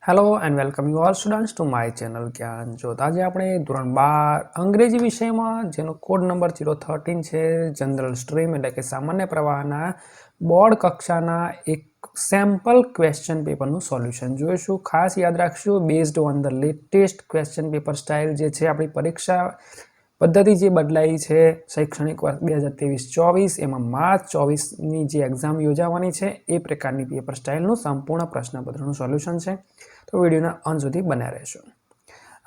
Hello and welcome you all students to my channel જ્ઞાન જ્યોત। આજે આપણે ધોરણ 12 અંગ્રેજી વિષયમાં જેનો કોડ નંબર 013 છે જનરલ સ્ટ્રીમ એટલે કે સામાન્ય પ્રવાહના બોર્ડ કક્ષાના એક સેમ્પલ ક્વેશ્ચન પેપરનું સોલ્યુશન જોઈશું। ખાસ યાદ રાખશું based on the latest question paper style જે છે આપણી પરીક્ષા પદ્ધતિ જે બદલાઈ છે શૈક્ષણિક વર્ષ 2023-24 એમાં માર્ચ 24ની જે એક્ઝામ યોજાવાની છે એ પ્રકારની પેપર સ્ટાઇલનું સંપૂર્ણ પ્રશ્નપત્રનું સોલ્યુશન છે। તો વિડીયોના અંત સુધી બન્યા રહેશો।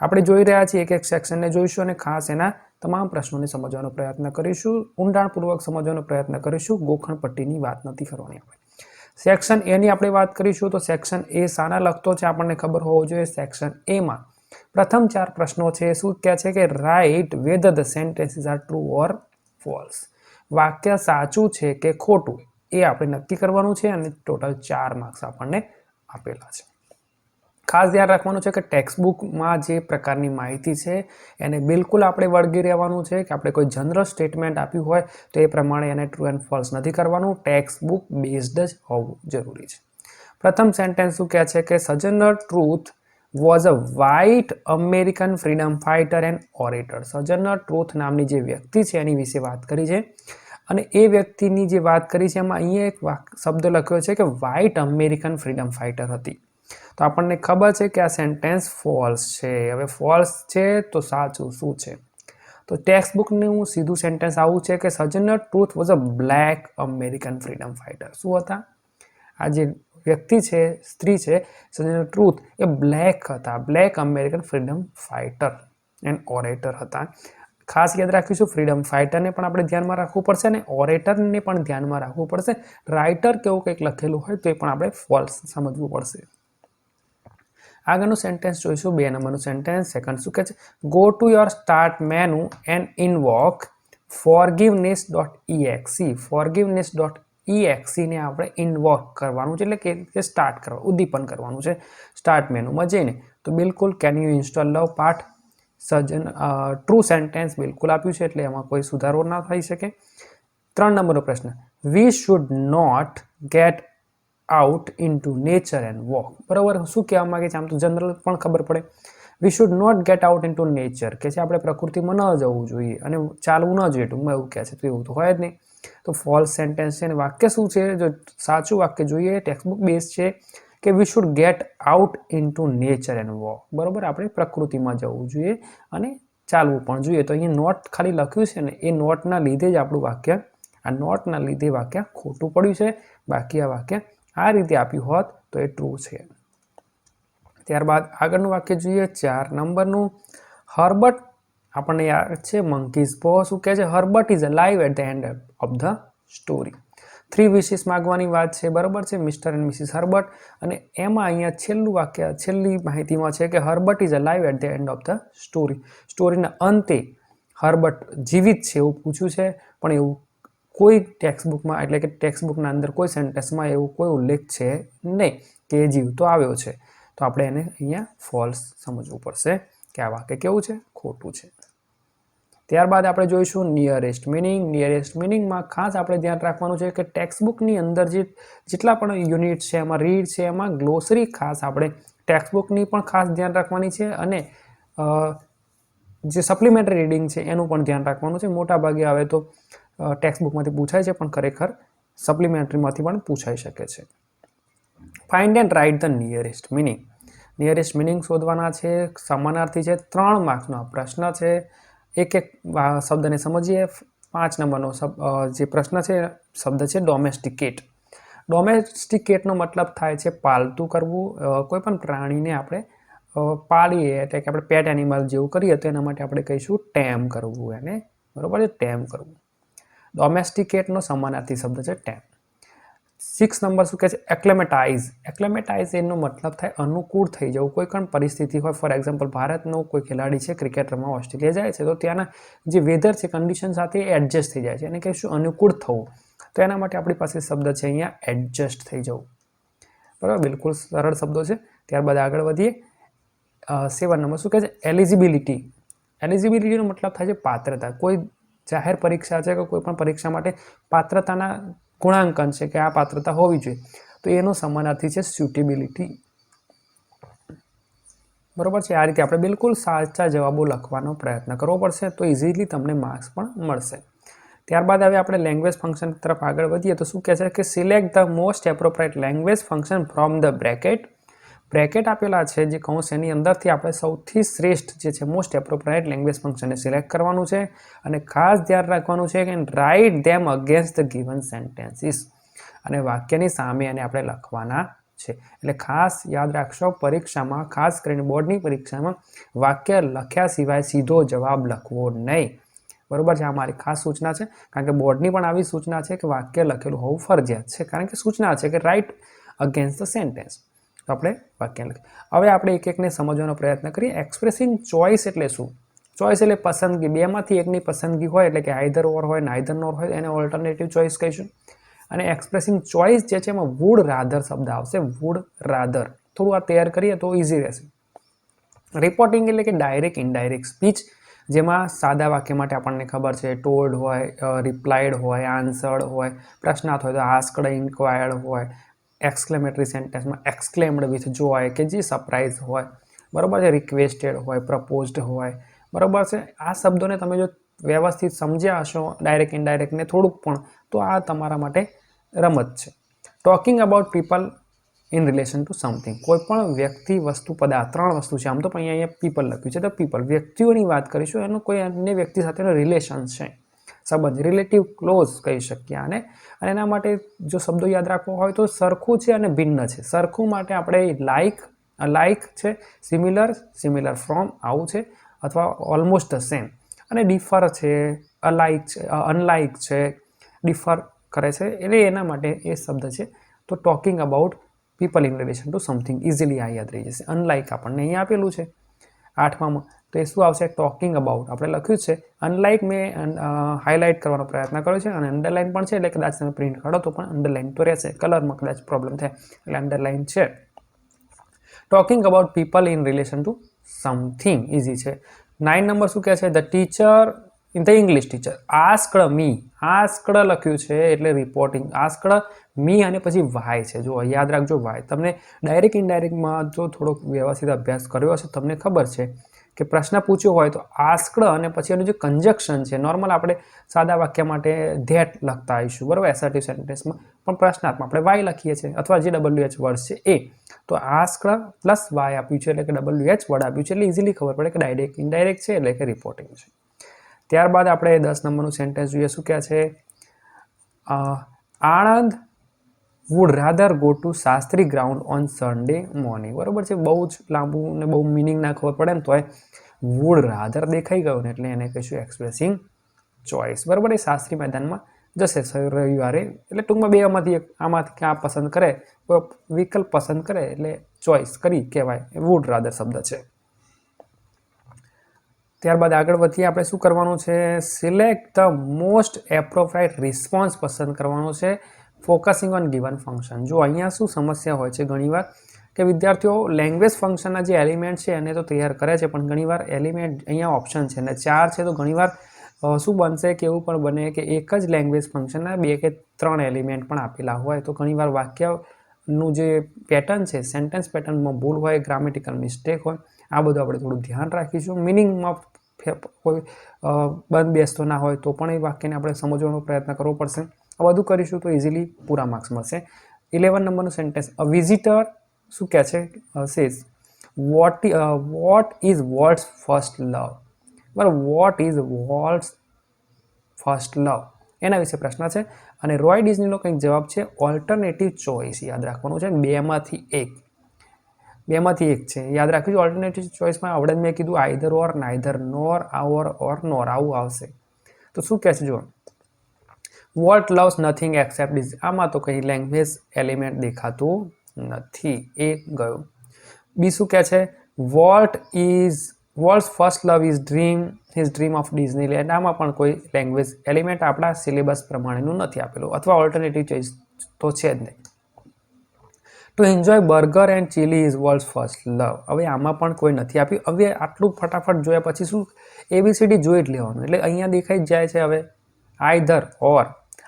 આપણે જોઈ રહ્યા છીએ એક એક સેક્શનને જોઈશું અને ખાસ એના તમામ પ્રશ્નોને સમજવાનો પ્રયત્ન કરીશું, ઊંડાણપૂર્વક સમજવાનો પ્રયત્ન કરીશું। ગોખણ પટ્ટીની વાત નથી કરવાની। આપણે સેક્શન એની આપણે વાત કરીશું તો સેક્શન એ શાના લગતો છે આપણને ખબર હોવો જોઈએ। સેક્શન એમાં પ્રથમ 4 પ્રશ્નો છે। શું કહે છે કે right whether the sentences are true or false. વાક્ય સાચું છે કે ખોટું એ આપણે નક્કી કરવાનું છે અને ટોટલ 4 માર્ક્સ આપણને આપેલા છે। ખાસ ધ્યાન રાખવાનું છે કે ટેક્સ્ટ બુકમાં જે પ્રકારની માહિતી છે એને બિલકુલ આપણે વળગી રહેવાનું છે કે આપણે કોઈ જનરલ સ્ટેટમેન્ટ આપ્યું હોય તો એ પ્રમાણે એને ટ્રુ એન્ડ ફોલ્સ નથી કરવાનું। ટેક્સ્ટ બુક બેઝડ જ હોવું જરૂરી છે। પ્રથમ સેન્ટેન્સ શું કહે છે કે Sojourner Truth was a white American freedom fighter and orator. Sojourner Truth નામની જે વ્યક્તિ છે એની વિશે વાત કરી છે અને એ વ્યક્તિની જે વાત કરી છે એમાં અહીંયા એક શબ્દ લખ્યો છે કે વ્હાઇટ અમેરિકન ફ્રીડમ ફાઇટર હતી। તો આપણને ખબર છે કે આ સેન્ટેન્સ ફોલ્સ છે। હવે ફોલ્સ છે તો સાચું શું છે? તો ટેક્સ્ટ બુકનું સીધું સેન્ટેન્સ આવું છે કે Sojourner Truth was a black American freedom fighter. શું હતા? આ જે વ્યક્તિ છે, સ્ત્રી છે, સજનર ટ્રુથ એ બ્લેક હતા, black American freedom fighter and orator હતા। ખાસ યાદ રાખીશું ફ્રીડમ ફાઇટરને પણ આપણે ધ્યાનમાં રાખવું પડશે અને ઓરેટરને પણ ધ્યાનમાં રાખવું પડશે। રાઇટર કેવું કંઈક લખેલું હોય તો એ પણ આપણે ફોલ્સ સમજવું પડશે। આગળનું સેન્ટેન્સ જોઈશું 2 નંબરનું સેન્ટેન્સ। સેકન્ડ શું કહે છે go to your start menu and invoke forgiveness.exe। forgiveness.exe ને આપણે ઇન્વોક કરવાનું છે એટલે કે સ્ટાર્ટ કરવા, ઉદ્દીપન કરવાનું છે સ્ટાર્ટ મેનુમાં જઈને। તો બિલકુલ can you install love part true sentence બિલકુલ આપ્યું છે એટલે એમાં કોઈ સુધારો ના થઈ શકે। 3 નંબરનો પ્રશ્ન we should not get out into nature and walk. બરાબર, શું કહેવા માંગે છે? આમ તો જનરલ પણ ખબર પડે। We should not get out into nature કે છે આપણે પ્રકૃતિમાં ન જવું જોઈએ અને ચાલવું ન જોઈએ ટૂંકમાં એવું કહે છે, તો એવું તો હોય જ નહીં। તો ફોલ્સ સેન્ટેન્સ છે અને વાક્ય શું છે? જો સાચું વાક્ય જોઈએ ટેક્સ્ટબુક બેઝ છે કે we should gate out into nature and walk. બરાબર, આપણે પ્રકૃતિમાં જવું જોઈએ અને ચાલવું પણ જોઈએ। તો અહીંયા નોટ ખાલી લખ્યું છે ને એ નોટના લીધે જ આપણું વાક્ય, આ નોટના લીધે વાક્ય ખોટું પડ્યું છે। બાકી આ વાક્ય આ રીતે આપ્યું હોત તો એ ટ્રુ છે। ત્યારબાદ આગળનું વાક્ય જોઈએ 4 નંબરનું હર્બર્ટ આપણને યાદ છે મંકીઝ પો। શું કહે છે? Herbert is alive at the end of the story. 3 વિશેષ માગવાની વાત છે, બરાબર છે, મિસ્ટર એન્ડ મિસિસ હર્બર્ટ, અને એમાં અહીંયા છેલ્લું વાક્ય, છેલ્લી માહિતીમાં છે કે Herbert is alive at the end of the story. સ્ટોરીના અંતે હર્બર્ટ જીવિત છે એવું પૂછ્યું છે પણ એવું કોઈ ટેક્સ્ટબુકમાં એટલે કે ટેક્સ્ટબુકના અંદર કોઈ સેન્ટેન્સમાં એવું કોઈ ઉલ્લેખ છે નહીં કે એ જીવતો આવ્યો છે। તો આપણે એને અહીંયા ફોલ્સ સમજવું પડશે કે આ વાક્ય કેવું છે? ખોટું છે। ત્યારબાદ આપણે જોઈશું નિયરેસ્ટ મિનિંગ। નિયરેસ્ટ મિનિંગમાં ખાસ આપણે ધ્યાન રાખવાનું છે કે ટેક્સ્ટબુકની અંદર જેટલા પણ યુનિટ છે એમાં રીડ છે, એમાં ગ્લોસરી ખાસ આપણે ટેક્સ્ટબુકની પણ ખાસ ધ્યાન રાખવાની છે અને જે સપ્લિમેન્ટરી રીડિંગ છે એનું પણ ધ્યાન રાખવાનું છે। મોટા ભાગે આવે તો ટેક્સ્ટબુકમાંથી પૂછાય છે પણ ખરેખર સપ્લિમેન્ટરીમાંથી પણ પૂછાઈ શકે છે। Find and write the nearest meaning. Nearest meaning શોધવાના છે, સમાનાર્થી છે, 3 માર્ક્સનો પ્રશ્ન છે। એક એક શબ્દને સમજીએ। 5 નંબરનો જે પ્રશ્ન છે શબ્દ છે ડોમેસ્ટિકેટ। ડોમેસ્ટિકેટનો મતલબ થાય છે પાલતું કરવું। કોઈ પણ પ્રાણીને આપણે પાળીએ એટલે કે આપણે પેટ એનિમલ જેવું કરીએ તો એના માટે આપણે કહીશું ટેમ કરવું એને, બરાબર છે, ટેમ કરવું। ડોમેસ્ટિકેટનો સમાનાર્થી શબ્દ છે ટેમ। 6 નંબર શું કહે છે? એક્લેમેટાઇઝ। એક્લેમેટાઇઝ એનો મતલબ થાય અનુકૂળ થઈ જવું। કોઈ પણ પરિસ્થિતિ હોય, ફોર એક્ઝામ્પલ ભારતનો કોઈ ખેલાડી છે ક્રિકેટ રમવા ઓસ્ટ્રેલિયા જાય છે તો ત્યાંના જે વેધર છે કન્ડિશન સાથે એડજસ્ટ થઈ જાય છે એને કહીશું અનુકૂળ થવું। તો એના માટે આપણી પાસે શબ્દ છે અહીંયા એડજસ્ટ થઈ જવું, બરાબર, બિલકુલ સરળ શબ્દો છે। ત્યારબાદ આગળ વધીએ। 7 નંબર શું કહે છે? એલિજિબિલિટી। એલિજિબિલિટીનો મતલબ થાય છે પાત્રતા। કોઈ જાહેર પરીક્ષા છે કે કોઈ પણ પરીક્ષા માટે પાત્રતાના ગુણાંકન છે કે આ પાત્રતા હોવી જોઈએ તો એનો સમાનાર્થી છે સ્યુટેબિલિટી। બરોબર છે। આ રીતે આપણે બિલકુલ સાચા જવાબો લખવાનો પ્રયત્ન કરવો પડશે, તો ઇઝીલી તમને માર્ક્સ પણ મળશે। ત્યારબાદ હવે આપણે લેંગ્વેજ ફંક્શન તરફ આગળ વધીએ તો શું કહે છે કે select the most appropriate language function from the bracket આપેલા છે જે કૌંસ એની અંદરથી આપણે સૌથી શ્રેષ્ઠ જે છે મોસ્ટ એપ્રોપ્રિએટ લેંગ્વેજ ફંક્શનને સિલેક્ટ કરવાનું છે અને ખાસ ધ્યાન રાખવાનું છે કે write them against the given sentences, અને વાક્યની સામે એને આપણે લખવાના છે। એટલે ખાસ યાદ રાખશો, પરીક્ષામાં ખાસ કરીને બોર્ડની પરીક્ષામાં વાક્ય લખ્યા સિવાય સીધો જવાબ લખવો નહીં, બરોબર છે। આ મારી ખાસ સૂચના છે, કારણ કે બોર્ડની પણ આવી સૂચના છે કે વાક્ય લખેલું હોવું ફરજિયાત છે, કારણ કે સૂચના છે કે રાઇટ અગેન્સ્ટ ધ સેન્ટેન્સ, તો આપણે વાક્ય લખીએ। હવે આપણે એક એકને સમજવાનો પ્રયત્ન કરીએ। એક્સપ્રેસિંગ ચોઇસ એટલે શું? ચોઇસ એટલે પસંદગી, બેમાંથી એકની પસંદગી હોય એટલે કે આઈધર ઓર હોય, નાઈધર નોર હોય, એને ઓલ્ટરનેટિવ ચોઇસ કહીશું। અને એક્સપ્રેસિંગ ચોઇસ જે છે એમાં વુડ રાધર શબ્દ આવશે, વુડ રાધર, થોડું આ તૈયાર કરીએ તો ઇઝી રહેશે। રિપોર્ટિંગ એટલે કે ડાયરેક્ટ ઇનડાયરેક્ટ સ્પીચ, જેમાં સાદા વાક્ય માટે આપણને ખબર છે ટોલ્ડ હોય, રિપ્લાઇડ હોય, આન્સર્ડ હોય, પ્રશ્નાર્થ હોય તો આસ્કડ, ઇન્ક્વાયર્ડ હોય, એક્સક્લેમેટરી સેન્ટેન્સમાં એક્સક્લેમ્ડ વિથ જોય કે જે સરપ્રાઇઝ હોય, બરાબર છે, રિક્વેસ્ટેડ હોય, પ્રપોઝડ હોય, બરાબર છે। આ શબ્દોને તમે જો વ્યવસ્થિત સમજ્યા હશો ડાયરેક્ટ ઇનડાયરેક્ટને થોડુંક પણ, તો આ તમારા માટે રમત છે। Talking about people in relation two something, કોઈ પણ વ્યક્તિ, વસ્તુ, પદાર્થ, ત્રણ વસ્તુ છે આમ તો, પણ અહીંયા પીપલ લખ્યું છે તો પીપલ વ્યક્તિઓની વાત કરીશું, એનું કોઈ અન્ય વ્યક્તિ સાથેનો રિલેશન છે, સંબંધ, રિલેટિવ ક્લોઝ કહી શકીએ આને। અને એના માટે જો શબ્દો યાદ રાખવો હોય તો સરખું છે અને ભિન્ન છે। સરખું માટે આપણે લાઇક, અલાઇક છે, સિમિલર, સિમિલર ફ્રોમ આવું છે, અથવા ઓલમોસ્ટ ધ સેમ, અને ડિફર છે, અલાઇક છે, અનલાઇક છે, ડિફર કરે છે, એટલે એના માટે એ શબ્દ છે। તો talking about people in relation two something, easily આ યાદ રહી જશે। અનલાઇક આપણને અહીંયા આપેલું છે 8માં, તો એ શું આવશે? ટોકિંગ અબાઉટ આપણે લખ્યું છે, અનલાઇક મેં હાઇલાઇટ કરવાનો પ્રયત્ન કર્યો છે, અને અંડરલાઇન પણ છે, એટલે કદાચ તમે પ્રિન્ટ કાઢો તો પણ અંડરલાઇન તો રહેશે, કલરમાં કદાચ પ્રોબ્લેમ થાય એટલે અંડરલાઇન છે। Talking about people in relation two something, easy છે। 9 નંબર શું કહે છે? The teacher, the English teacher asked me, asked લખ્યું છે એટલે રિપોર્ટિંગ, આસ્કડ મી અને પછી વાય છે, જો યાદ રાખજો વાય। તમને ડાયરેક્ટ ઇનડાયરેક્ટમાં જો થોડોક વ્યવસ્થિત અભ્યાસ કર્યો હશે તમને ખબર છે કે પ્રશ્ન પૂછ્યો હોય તો આસ્કડ અને પછી એનું જે કન્જક્શન છે, નોર્મલ આપણે સાદા વાક્ય માટે ધેટ લખતા આવીશું, બરાબર, એસર્ટિવ સેન્ટેન્સમાં, પણ પ્રશ્નાર્થમાં આપણે વાય લખીએ છીએ, અથવા જે WH વર્ડ છે એ, તો આસ્કડ પ્લસ વાય આપ્યું છે એટલે કે WH વર્ડ આપ્યું છે, એટલે ઇઝીલી ખબર પડે કે ડાયરેક્ટ ઇનડાયરેક્ટ છે એટલે કે રિપોર્ટિંગ છે। ત્યારબાદ આપણે 10 નંબરનું સેન્ટેન્સ જોઈએ, શું કહે છે? Anand would rather go to Shastri ground on Sunday morning, બરાબર છે, બહુ જ લાંબુ ને બહુ મિનિંગ ના ખબર પડે ને તોય વુડ રાધર દેખાઈ ગયું ને એટલે એને કહીશું એક્સપ્રેસિંગ ચોઇસ, બરાબર, એ શાસ્ત્રી મેદાનમાં જશે રવિવારે, એટલે ટૂંકમાં બે આમાંથી ક્યાં પસંદ કરે, વિકલ્પ પસંદ કરે એટલે ચોઇસ કરી કહેવાય, વુડ રાધર શબ્દ છે। ત્યારબાદ આગળ વધીએ, આપણે શું કરવાનું છે? Select the most appropriate response પસંદ કરવાનો છે, ફોકસિંગ ઓન ગિવન ફંક્શન। જો અહીંયા શું સમસ્યા હોય છે ઘણીવાર કે વિદ્યાર્થીઓ લેંગ્વેજ ફંક્શનના જે એલિમેન્ટ છે એને તો તૈયાર કરે છે, પણ ઘણીવાર એલિમેન્ટ અહીંયા ઓપ્શન છે અને 4 છે, તો ઘણીવાર શું બનશે કે એવું પણ બને કે એક જ લેંગ્વેજ ફંક્શનના 2 કે 3 એલિમેન્ટ પણ આપેલા હોય, તો ઘણીવાર વાક્યનું જે પેટર્ન છે, સેન્ટેન્સ પેટર્નમાં ભૂલ હોય, ગ્રામેટિકલ મિસ્ટેક હોય, આ બધું આપણે થોડું ધ્યાન રાખીશું। મિનિંગમાં કોઈ બંધ બેસતો ના હોય તો પણ એ વાક્યને આપણે સમજવાનો પ્રયત્ન કરવો પડશે। આ બધું કરીશું તો ઇઝીલી પૂરા માર્ક્સ મળશે। 11 નંબરનું સેન્ટેન્સ, અ વિઝિટર શું કહે છે? Says what is world's first love, બરાબર, what is world's first love, એના વિશે પ્રશ્ન છે, અને રોય ડિઝનીનો કંઈક જવાબ છે ઓલ્ટરનેટિવ ચોઇસ, યાદ રાખવાનું છે, બેમાંથી એક છે, યાદ રાખજો। ઓલ્ટરનેટિવ ચોઇસમાં આવડે મેં કીધું આઈધર ઓર, નાઈધર નોર, ઓર નોર આવું આવશે, તો શું કહે છે? જો વોટ લવ્સ નથિંગ એક્સેપ્ટ ડિઝ, આમાં તો કંઈ લેંગ્વેજ એલિમેન્ટ દેખાતું નથી, એ ગયું। બી શું કહે છે? World's first love is dream of Disneyland, આમાં પણ કોઈ લેંગ્વેજ એલિમેન્ટ આપણા સિલેબસ પ્રમાણેનું નથી આપેલું, અથવા ઓલ્ટરનેટિવ ચોઇસ તો છે જ નહીં। Two enjoy burger and chilli is world's first લવ, હવે આમાં પણ કોઈ નથી આપ્યું। હવે આટલું ફટાફટ જોયા પછી શું ABCD જોઈ જ લેવાનું, એટલે અહીંયા દેખાઈ જ જાય છે હવે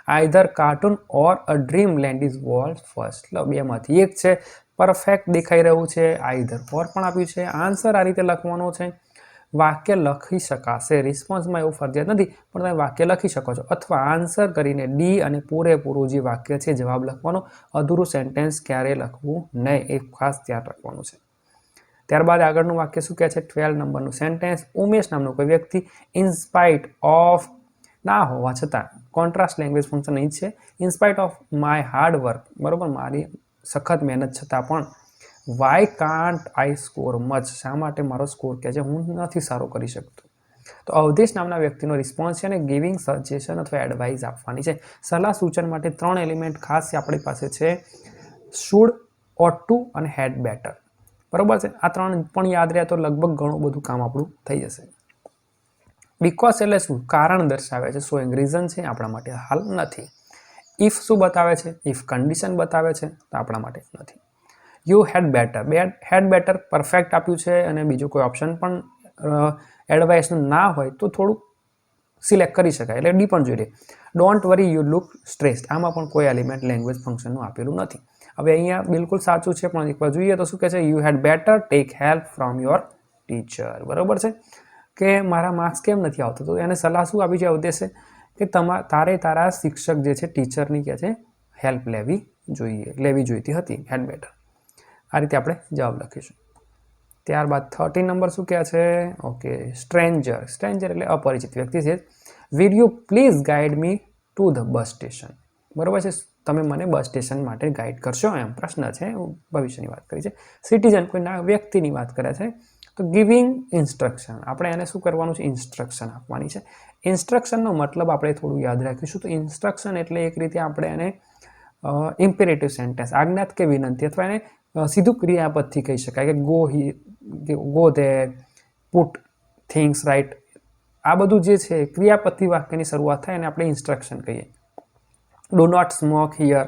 either cartoon or a dream land is world's first લવ, બેમાંથી એક છે, પરફેક્ટ દેખાઈ રહ્યું છે, આઈધર ઓર પણ આપ્યું છે. આન્સર આ રીતે લખવાનો છે. વાક્ય લખી શકાશે, રિસ્પોન્સમાં એવું ફરજિયાત નથી, પણ તમે વાક્ય લખી શકો છો. અથવા આન્સર કરીને ડી અને પૂરેપૂરું જે વાક્ય છે જવાબ લખવાનો. અધૂરું સેન્ટેન્સ ક્યારે લખવું નહીં, એ ખાસ ધ્યાન રાખવાનું છે. ત્યારબાદ આગળનું વાક્ય શું કહે છે? 12 નંબરનું સેન્ટેન્સ. ઉમેશ નામનો કોઈ વ્યક્તિ ઇન્સ્પાઇટ ઓફ ના હોવા છતાં, કોન્ટ્રાસ્ટ લેંગ્વેજ ફંક્શન અહીં છે. In spite of my hard work, બરોબર, મારી સખત મહેનત છતાં પણ, why can't I score much, શા માટે મારો સ્કોર કે છે હું નથી સારો કરી શકતો. તો અવધેશ નામના વ્યક્તિનો રિસ્પોન્સ છે અને ગિવિંગ સજેશન અથવા એડવાઇસ આપવાની છે. સલાહ સૂચન માટે 3 એલિમેન્ટ ખાસ આપણી પાસે છે: શુડ, ઓટ ટુ અને હેડ બેટર. બરોબર છે. આ 3 પણ યાદ રહે તો લગભગ ઘણું બધું કામ આપણું થઈ જશે. બીકોઝ એટલે શું? કારણ દર્શાવે છે. શોઈંગ રીઝન છે, આપણા માટે હાલ નથી. ઇફ શું બતાવે છે? ઇફ કન્ડિશન બતાવે છે, તો આપણા માટે નથી. You had better, had better perfect આપ્યું છે અને બીજું કોઈ ઓપ્શન પણ એડવાઇસનું ના હોય તો થોડુંક સિલેક્ટ કરી શકાય, એટલે ડી પણ જોઈ લે. Don't worry you look stressed, આમાં પણ કોઈ એલિમેન્ટ લેંગ્વેજ ફંક્શનનું આપેલું નથી. હવે અહીંયા બિલકુલ સાચું છે, પણ એકવાર જોઈએ તો શું કહે છે? You had better take help from your teacher. બરાબર છે કે મારા માર્ક્સ કેમ નથી આવતો, તો એને સલાહ શું આપી છે ઉદ્દેશે કે તારે તારા શિક્ષક જે છે ટીચરની કે છે હેલ્પ લેવી જોઈતી હતી. Had better. આ રીતે આપણે જવાબ લખીશું. ત્યારબાદ 13 નંબર શું કહે છે? Okay, stranger. સ્ટ્રેન્જર એટલે અપરિચિત વ્યક્તિ છે. Will you please guide me to the bus station. બરાબર છે, તમે મને બસ સ્ટેશન માટે ગાઈડ કરશો, એમ પ્રશ્ન છે, ભવિષ્યની વાત કરી છે. સિટીઝન કોઈ વ્યક્તિની વાત કરે છે. તો ગિવિંગ ઇન્સ્ટ્રક્શન, આપણે એને શું કરવાનું છે? ઇન્સ્ટ્રક્શન આપવાની છે. ઇન્સ્ટ્રક્શનનો મતલબ આપણે થોડું યાદ રાખીશું. તો ઇન્સ્ટ્રક્શન એટલે એક રીતે આપણે એને ઇમ્પેરેટિવ સેન્ટેન્સ, આજ્ઞાત કે વિનંતી, અથવા એને સીધું ક્રિયાપદથી કહી શકાય કે go there, put things right. આ બધું જે છે ક્રિયાપદથી વાક્યની શરૂઆત થાય અને આપણે ઇન્સ્ટ્રક્શન કહીએ. Do not smoke here,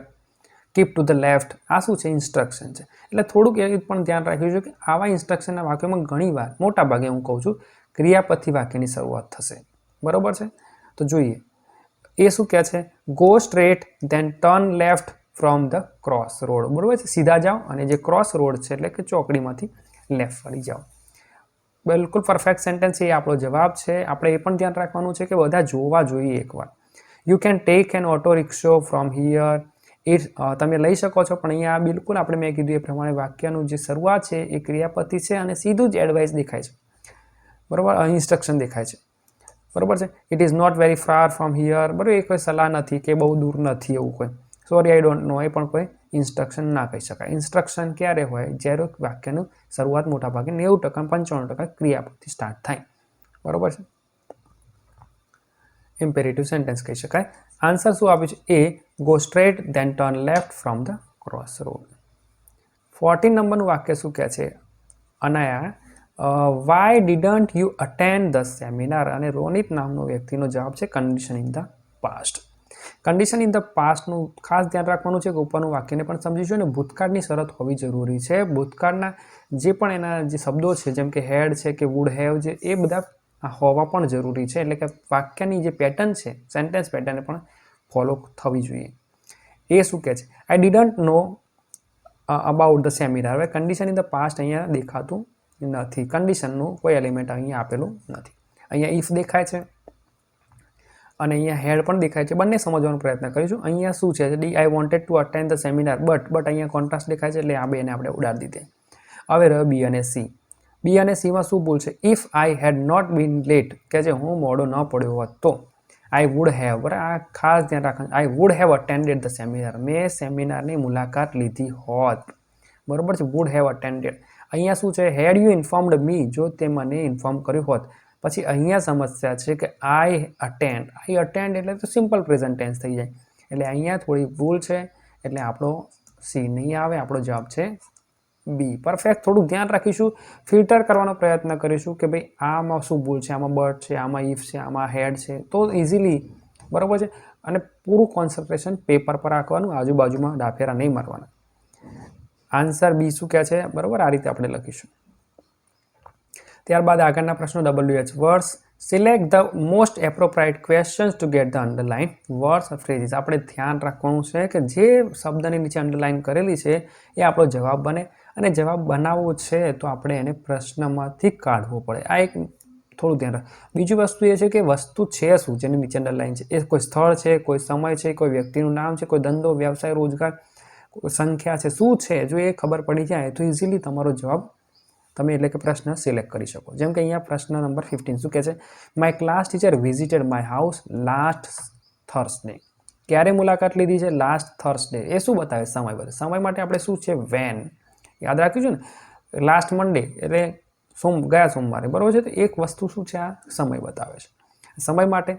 keep to the left, આ શું છે? ઇન્સ્ટ્રક્શન છે. એટલે થોડુંક એ પણ ધ્યાન રાખ્યું છે કે આવા ઇન્સ્ટ્રક્શનના વાક્યોમાં ઘણી વાર, મોટા ભાગે હું કહું છું, ક્રિયાપદથી વાક્યની શરૂઆત થશે. બરાબર છે. તો જોઈએ એ શું કહે છે? Go straight then turn left from the cross road. બરાબર છે, સીધા જાઓ અને જે ક્રોસ રોડ છે એટલે કે ચોકડીમાંથી લેફ્ટ વળી જાઓ. બિલકુલ પરફેક્ટ સેન્ટેન્સ છે, એ આપણો જવાબ છે. આપણે એ પણ ધ્યાન રાખવાનું છે કે બધા જોવા જોઈએ એકવાર. You can take an auto rickshaw from here. તમે લઈ શકો છો, પણ અહીંયા બિલકુલ આપણે મેં કીધું એ પ્રમાણે વાક્યનું જે શરૂઆત છે એ ક્રિયાપદથી છે અને સીધું જ એડવાઇસ દેખાય છે. બરાબર, ઇન્સ્ટ્રક્શન દેખાય છે. બરાબર છે. It is not very far from here. બરાબર, એ કોઈ સલાહ નથી કે બહુ દૂર નથી એવું કોઈ. સોરી આઈ ડોન્ટ નો, એ પણ કોઈ ઇન્સ્ટ્રક્શન ના કહી શકાય. ઇન્સ્ટ્રક્શન ક્યારે હોય? જ્યારે વાક્યનું શરૂઆત મોટાભાગે 90%, 95% ક્રિયાપદથી સ્ટાર્ટ થાય. બરાબર છે. ઇમ્પેરેટિવ સેન્ટેન્સ કહી શકાય. આન્સર શું આપ્યું છે? એ go straight then turn left from the cross road. 14 નંબરનું વાક્ય શું કહે છે? Anaya, why didn't you attend the seminar. અને રોનિત નામનો વ્યક્તિનો જવાબ છે condition in the past. Condition in the પાસ્ટનું ખાસ ધ્યાન રાખવાનું છે કે ઉપરનું વાક્યને પણ સમજીશું અને ભૂતકાળની શરત હોવી જરૂરી છે. ભૂતકાળના જે પણ એના જે શબ્દો છે, જેમ કે હેડ છે કે વુડ હેવ છે, એ બધા હોવા પણ જરૂરી છે. એટલે કે વાક્યની જે પેટર્ન છે, સેન્ટેન્સ પેટર્ન પણ ફોલો થવી જોઈએ. એ શું કહે છે? આઈ didn't know about the seminar. હવે કન્ડિશન ઇન ધ પાસ્ટ અહીંયા દેખાતું નથી. કન્ડિશનનું કોઈ એલિમેન્ટ અહીંયા આપેલું નથી. અહીંયા ઇફ દેખાય છે અને અહીંયા હેડ પણ દેખાય છે. બંને સમજવાનો પ્રયત્ન કરીશું. અહીંયા શું છે? D I wanted to attend the seminar but અહીંયા કોન્ટ્રાસ્ટ દેખાય છે, એટલે આ બેને આપણે ઉડાડી દીધે. હવે રહ્યો બી અને સી. બી અને સીમાં શું ભૂલ છે? If I had not been late, કે જે હું મોડો ન પડ્યો હોત તો, આઈ વુડ હેવ. બરાબર, આ ખાસ ધ્યાન રાખવાનું. I would have attended the seminar, મેં સેમિનારની મુલાકાત લીધી હોત. બરાબર છે, વુડ હેવ અટેન્ડેડ. અહીંયા શું છે? હેડ યુ ઇન્ફોર્મડ મી, જો તે મને ઇન્ફોર્મ કર્યું હોત. પછી અહીંયા સમસ્યા છે કે આઈ અટેન્ડ એટલે તો સિમ્પલ પ્રેઝન્ટ ટેન્સ થઈ જાય. એટલે અહીંયા થોડી ભૂલ છે, એટલે આપણો સી નહીં આવે. આપણો જવાબ છે બી. પરફેક્ટ. થોડું ધ્યાન રાખીશું, ફિલ્ટર કરવાનો પ્રયત્ન કરીશું કે ભાઈ આમાં શું ભૂલ છે, આમાં બટ છે, આમાં ઇફ છે, આમાં હેડ છે, તો ઇઝીલી. બરાબર છે. અને પૂરું કોન્સન્ટ્રેશન પેપર પર રાખવાનું, આજુબાજુમાં ડાફેરા નહીં મારવાના. આન્સર બી શું કહે છે? બરાબર, આ રીતે આપણે લખીશું. ત્યારબાદ આગળના પ્રશ્નો WH words select the most appropriate questions to get the underline words phrases. આપણે ધ્યાન રાખવાનું છે કે જે શબ્દની નીચે અંડરલાઇન કરેલી છે એ આપણો જવાબ બને, અને જવાબ બનાવવો છે તો આપણે એને પ્રશ્નમાંથી કાઢવો પડે. આ એક થોડું ધ્યાન રાખ. બીજી વસ્તુ એ છે કે વસ્તુ છે શું જેની નીચે અંડરલાઇન છે. એ કોઈ સ્થળ છે, કોઈ સમય છે, કોઈ વ્યક્તિનું નામ છે, કોઈ ધંધો, વ્યવસાય, રોજગાર, કોઈ સંખ્યા છે, શું છે. જો એ ખબર પડી જાય તો ઇઝીલી તમારો જવાબ તમે એટલે કે પ્રશ્ન સિલેક્ટ કરી શકો. જેમ કે અહીંયા પ્રશ્ન નંબર 15 શું કહે છે? My class teacher visited my house last Thursday. ક્યારે મુલાકાત લીધી છે? Last Thursday. એ શું બતાવે? સમય બતાવે. સમય માટે આપણે શું છે? વેન. યાદ રાખ્યું છે ને? લાસ્ટ મંડે એટલે ગયા સોમવારે, બરાબર છે. તો એક વસ્તુ શું છે? આ સમય બતાવે છે. સમય માટે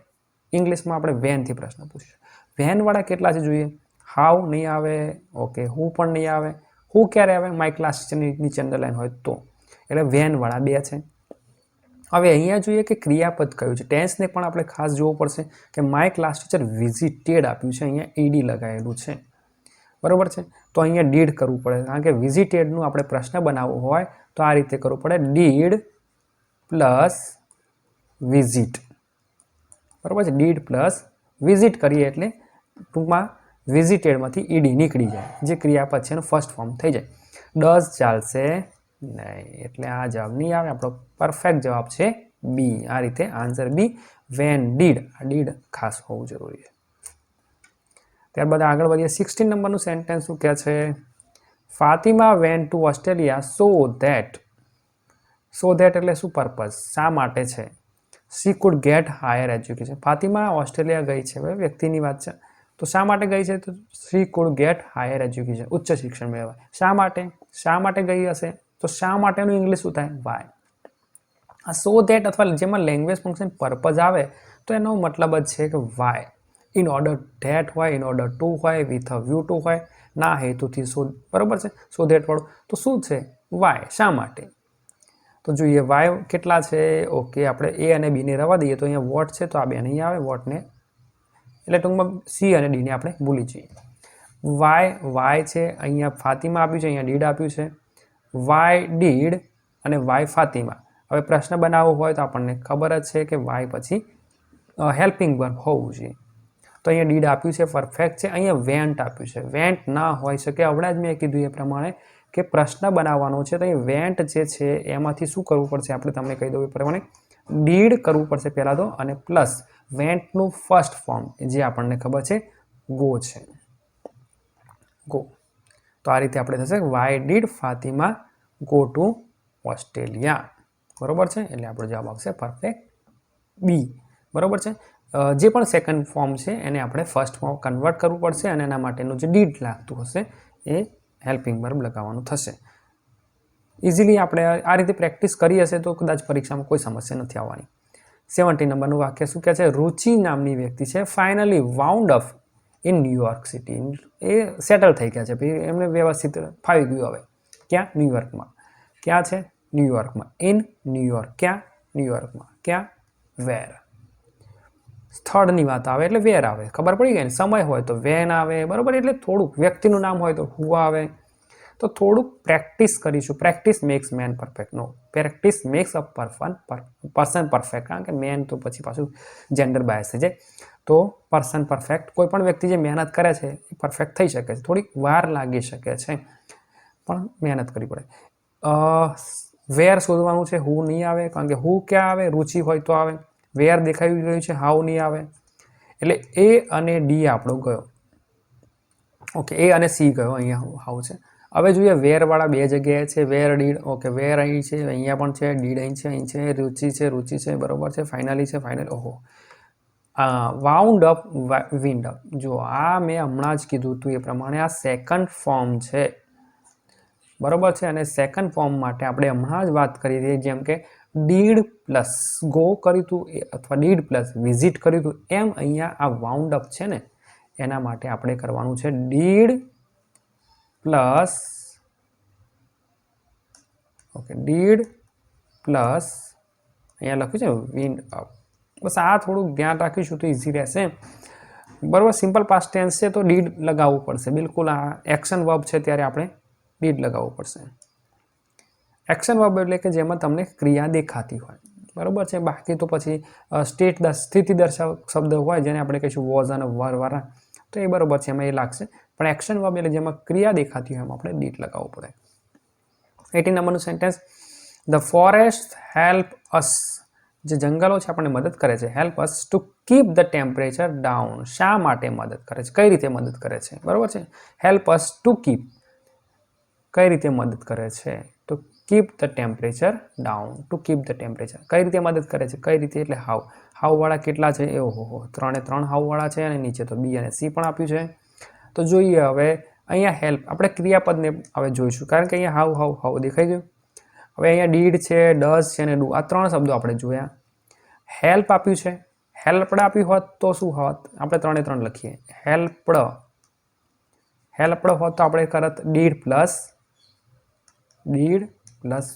ઇંગ્લિશમાં આપણે વેનથી પ્રશ્ન પૂછીશું. વેનવાળા કેટલા છે જોઈએ? હાઉ નહીં આવે, ઓકે. હું પણ નહીં આવે. હું ક્યારે આવે? માય ક્લાસ ટીચરની નીચે અંડરલાઇન હોય તો, એટલે વેનવાળા 2 છે. હવે અહીંયા જોઈએ કે ક્રિયાપદ કયું છે. ટેન્સને પણ આપણે ખાસ જોવું પડશે કે માય ક્લાસ ટીચર વિઝિટેડ આપ્યું છે, અહીંયા ઈડી લગાવેલું છે, બરાબર છે. તો અહીંયા ડીડ કરવું પડે, કારણ કે વિઝિટેડનું આપણે પ્રશ્ન બનાવવો હોય તો આ રીતે કરવું પડે, ડીડ પ્લસ વિઝિટ, બરાબર છે. ડીડ પ્લસ વિઝિટ કરીએ એટલે ટૂંકમાં વિઝિટેડમાંથી ઈડી નીકળી જાય, જે ક્રિયાપદ છે એનું ફર્સ્ટ ફોર્મ થઈ જાય. ડઝ ચાલશે નહીં, એટલે આ જવાબ નહીં આવે. આપણો પરફેક્ટ જવાબ છે બી. આ રીતે આન્સર બી. વેન ડીડ, આ ડીડ ખાસ હોવું જરૂરી છે. ત્યારબાદ આગળ વધીએ. 16 નંબરનું સેન્ટેન્સ શું કહે છે? Fatima went to Australia so that. So that એટલે શું? પર્પઝ, શા માટે છે. She could get higher education. Fatima Australia ગઈ છે, વ્યક્તિની વાત છે. તો શા માટે ગઈ છે? તો she could get higher education, ઉચ્ચ શિક્ષણ મેળવવા. શા માટે? શા માટે ગઈ હશે? તો શા માટેનું ઇંગ્લિશ શું થાય? વાય. આ સો ધેટ અથવા જેમાં લેંગ્વેજ ફંક્શન પર્પઝ આવે તો એનો મતલબ જ છે કે વાય. ઇન ઓર્ડર ધેટ હોય, ઇન ઓર્ડર ટુ હોય, વિથ અ વ્યૂ ટુ હોય, ના હેતુથી સો, બરાબર છે. સો ધેટ વાળું તો શું છે? વાય, શા માટે. તો જોઈએ વાય કેટલા છે? ઓકે, આપણે એ અને બીને રવા દઈએ તો અહીંયા વોટ છે તો આ બે નહીં આવે, વોટને એટલે ટૂંકમાં સી અને ડીને આપણે ભૂલી જઈએ. વાય છે, અહીંયા ફાતિમા આપ્યું છે, અહીંયા ડીડ આપ્યું છે. વાય ડીડ અને વાય ફાતિમા. હવે પ્રશ્ન બનાવવો હોય તો આપણને ખબર જ છે કે વાય પછી હેલ્પિંગ વર્બ હોવું જોઈએ. તો અહીંયા ડીડ આપ્યું છે, પરફેક્ટ છે. અહીંયા વેન્ટ આપ્યું છે, વેન્ટ ના હોઈ શકે. હમણાં જ મેં કીધું એ પ્રમાણે કે પ્રશ્ન બનાવવાનો છે તો અહીં વેન્ટ જે છે એમાંથી શું કરવું પડશે? આપણે તમને કહી દઉં એ પ્રમાણે ડીડ કરવું પડશે પહેલાં તો, અને પ્લસ વેન્ટનું ફર્સ્ટ ફોર્મ જે આપણને ખબર છે ગો છે, ગો. તો આ રીતે આપણે થશે why did Fatima go to Australia, બરાબર છે. એટલે આપણો જવાબ આવશે પરફેક્ટ બી, બરાબર છે. જે પણ સેકન્ડ ફોર્મ છે એને આપણે ફર્સ્ટ ફોર્મ કન્વર્ટ કરવું પડશે, અને એના માટેનું જે ડીડ લાગતું હશે એ હેલ્પિંગ વર્બ લગાવવાનું થશે. ઇઝીલી આપણે આ રીતે પ્રેક્ટિસ કરી હશે તો કદાચ પરીક્ષામાં કોઈ સમસ્યા નથી આવવાની. 17 નંબરનું વાક્ય શું કહે છે? રુચિ નામની વ્યક્તિ છે finally wound up in New York city. A settle થઈ ગયા છે, ભાઈ એમને વ્યવસ્થિત ફાવી ગયું. હવે ક્યાં? ન્યુયોર્કમાં. ક્યાં છે? ન્યુયોર્કમાં. In New York. ક્યાં? ન્યુયોર્કમાં. ક્યાં? વેર. સ્થળની વાત આવે એટલે વેર આવે, ખબર પડી ગઈ ને. સમય હોય તો વેન આવે, બરાબર. એટલે થોડુંક વ્યક્તિનું નામ હોય તો હુ આવે. તો થોડુંક પ્રેક્ટિસ કરીશું. Practice makes man perfect. No, practice makes a person perfect, કારણ કે મેન તો પછી પાછું જેન્ડર બાયસ થઈ જાય. તો પર્સન પરફેક્ટ, કોઈ પણ વ્યક્તિ જે મહેનત કરે છે એ પરફેક્ટ થઈ શકે છે. થોડીક વાર લાગી શકે છે પણ મહેનત કરવી પડે. વેર શોધવાનું છે, હુ નહીં આવે, કારણ કે હુ ક્યાં આવે? રુચિ હોય તો આવે. વેર દેખાઈ રહ્યું છે, હાઉ નહીં આવે. એટલે એ અને ડી આપણો ગયો. ઓકે, એ અને સી ગયો, અહીંયા હાઉ છે. હવે જોઈએ વેરવાળા 2 જગ્યાએ છે. Where did, okay. વેર અહીં છે, અહીંયા પણ છે. ડીડ અહીં છે, અહીં છે. રુચિ છે, બરાબર છે. ફાઇનલી છે, ફાઇનલ. ઓહો, વાઉન્ડ અપ, વિન્ડ અપ. જો આ મેં હમણાં જ કીધું હતું એ પ્રમાણે આ સેકન્ડ ફોર્મ છે, બરાબર છે. અને સેકન્ડ ફોર્મ માટે આપણે હમણાં જ વાત કરી હતી, જેમ કે ડીડ પ્લસ ગો કર્યું હતું અથવા ડીડ પ્લસ વિઝિટ કર્યું હતું, એમ અહીંયા આ વાઉન્ડ અપ છે ને એના માટે આપણે કરવાનું છે did plus, okay, did plus અહીંયા લખ્યું છે વિન્ડ અપ. બસ આ થોડુંક ધ્યાન રાખીશું તો ઇઝી રહેશે, બરાબર. સિમ્પલ પાસ્ટ ટેન્સ છે તો ડીડ લગાવવું પડશે. બિલકુલ આ એક્શન વર્બ છે ત્યારે આપણે ડીડ લગાવવું પડશે. એક્શન વર્બ એટલે કે જેમાં તમને ક્રિયા દેખાતી હોય. બરાબર છે. બાકી તો પછી સ્ટેટ સ્થિતિ દર્શાવક શબ્દ હોય જેને આપણે કહીશું વોઝ અને વર વાળા, તો એ બરાબર છે, એમાં એ લાગશે. પણ એક્શન વર્બ એટલે જેમાં ક્રિયા દેખાતી હોય એમાં આપણે ડીડ લગાવવું પડે. 18 નંબરનું sentence, the forest help us, જે જંગલો છે આપણને મદદ કરે છે, help us to keep the temperature down. શા માટે મદદ કરે છે, કઈ રીતે મદદ કરે છે, બરાબર છે. હેલ્પ અસ ટુ કીપ, કઈ રીતે મદદ કરે છે, તો keep the temperature down, to keep the temperature. કઈ રીતે મદદ કરે છે, કઈ રીતે એટલે હાવ. હાવવાળા કેટલા છે, એ ઓહો 3 હાવવાળા છે, અને નીચે તો બી અને સી પણ આપ્યું છે. તો જોઈએ હવે અહીંયા હેલ્પ, આપણે ક્રિયાપદને હવે જોઈશું, કારણ કે અહીંયા હાવ દેખાઈ ગયું. હવે અહીંયા ડીડ છે, ડઝ છે અને ડુ, આ 3 શબ્દો આપણે જોયા. હેલ્પ આપ્યું છે, હેલ્પડ આપ્યું હોત તો શું હોત, આપણે 3 લખીએ. હેલ્પડ હોત તો આપણે કરત ડીડ પ્લસ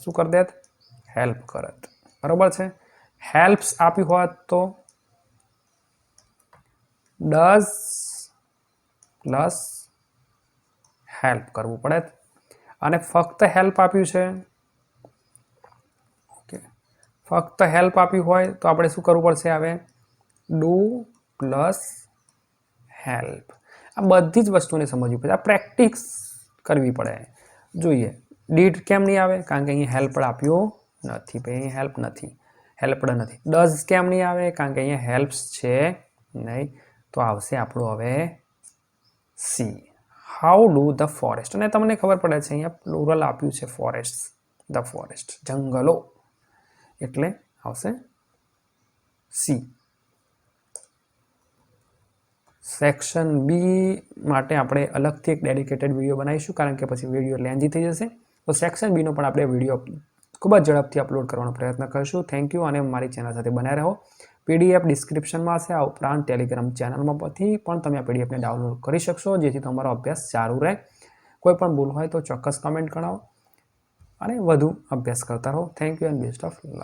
શું કરી દેત, હેલ્પ કરત, બરાબર છે. હેલ્પ્સ આપ્યું હોત તો ડઝ પ્લસ હેલ્પ કરવું પડે. અને ફક્ત હેલ્પ આપ્યું છે, ઓકે, ફક્ત હેલ્પ આપ્યું હોય તો આપણે શું કરવું પડશે, હવે ડુ પ્લસ હેલ્પ. આ બધી જ વસ્તુને સમજવી પડે, આ પ્રેક્ટિસ કરવી પડે. જોઈએ ડીડ કેમ નહીં આવે, કારણ કે અહીં હેલ્પડ આપ્યો નથી, ભાઈ અહીં હેલ્પ નથી, હેલ્પડ નથી. ડઝ કેમ નહીં આવે, કારણ કે અહીંયા હેલ્પ્સ છે નહીં, તો આવશે આપણું હવે C. How do the forest, અને તમને ખબર પડે છે અહીંયા પ્લુરલ આપ્યું છે ફોરેસ્ટ, ધ ફોરેસ્ટ, જંગલો, એટલે આવશે સી. સેક્શન બી માટે આપણે અલગથી એક ડેડિકેટેડ વિડીયો બનાવીશું, કારણ કે પછી વિડીયો લેન્ધી થઈ જશે. તો સેક્શન બીનો પણ આપણે વિડીયો ખૂબ જ ઝડપથી અપલોડ કરવાનો પ્રયત્ન કરીશું. થેન્ક યુ, અને મારી ચેનલ સાથે બનાવી રહો. PDF ડિસ્ક્રિપ્શનમાં હશે. આ ઉપરાંત ટેલિગ્રામ ચેનલમાં પણ તમે આ PDFને ડાઉનલોડ કરી શકશો, જેથી તમારો અભ્યાસ ચાલુ રહે. કોઈ પણ ભૂલ હોય તો ચોક્કસ કમેન્ટ કરાવો અને વધુ અભ્યાસ કરતા રહો. Thank you and best of luck.